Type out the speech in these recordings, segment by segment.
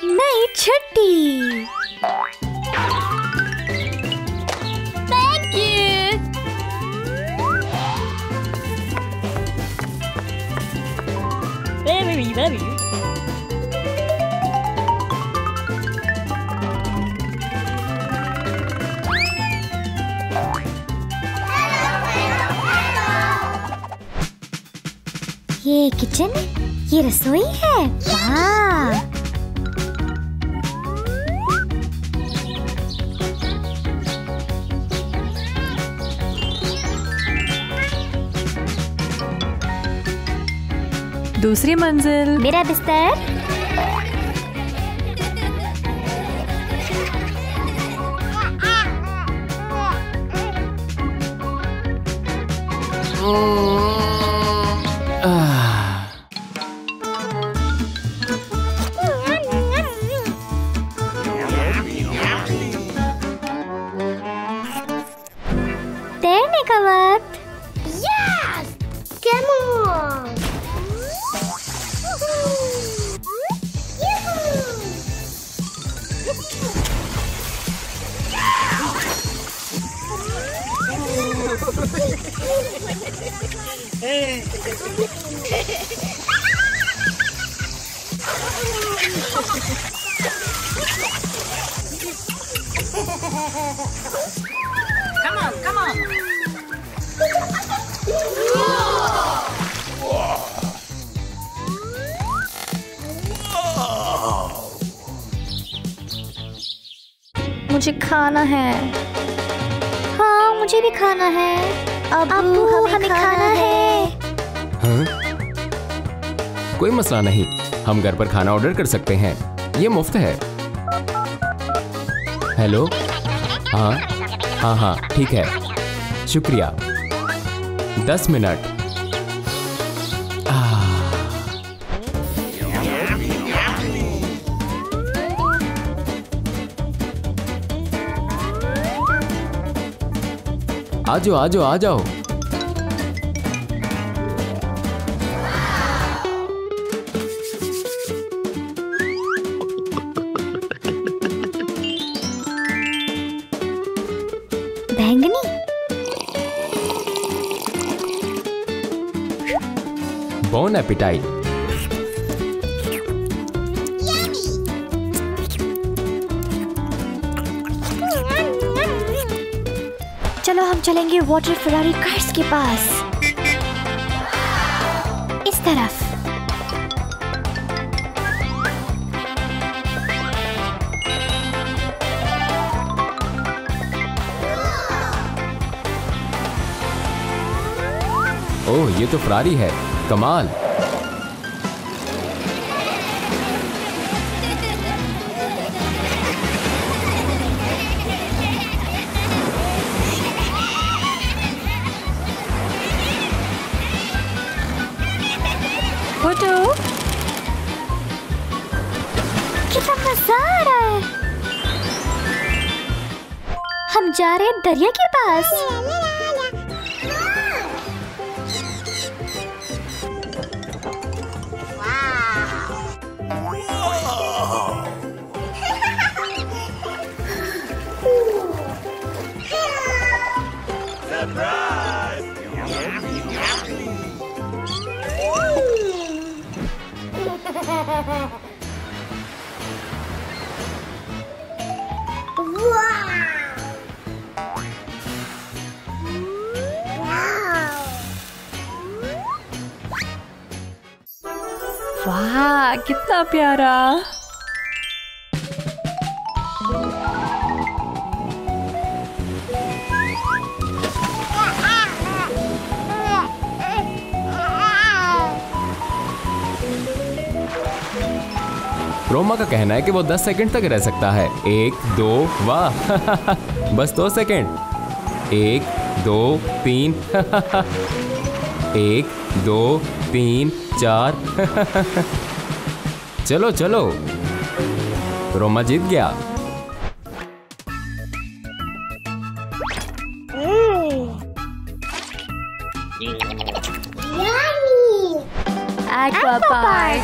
नई छुट्टी। Thank you. Very ये किचन, ये रसोई है। वाह! दूसरी मंजिल। मेरा बिस्तर। तैरने का वक्त। Yes! Come on! Come on, come on. मुझे खाना है। हाँ, मुझे भी खाना है। अब्बू, हमें खाना है। हाँ? कोई मसला नहीं, हम घर पर खाना ऑर्डर कर सकते हैं, ये मुफ्त है। हेलो, हाँ हाँ हाँ ठीक है, शुक्रिया। 10 मिनट। आ जाओ आ जाओ आ जाओ। बैंगनी। Bone appetite. चलो हम चलेंगे वाटर फेरारी कार्स के पास। इस तरफ। ओह, ये तो फरारी है, कमाल। फोटो। कितना मजा आ रहा है। हम जा रहे हैं दरिया के पास। वाह, कितना प्यारा। रोमा का कहना है कि वो 10 सेकंड तक रह सकता है। 1 2 वाह बस 2 सेकंड। 1 2 3 1 2 3 4 चलो चलो, रोमा जीत गया। Yummy! Aqua Park.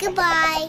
Goodbye.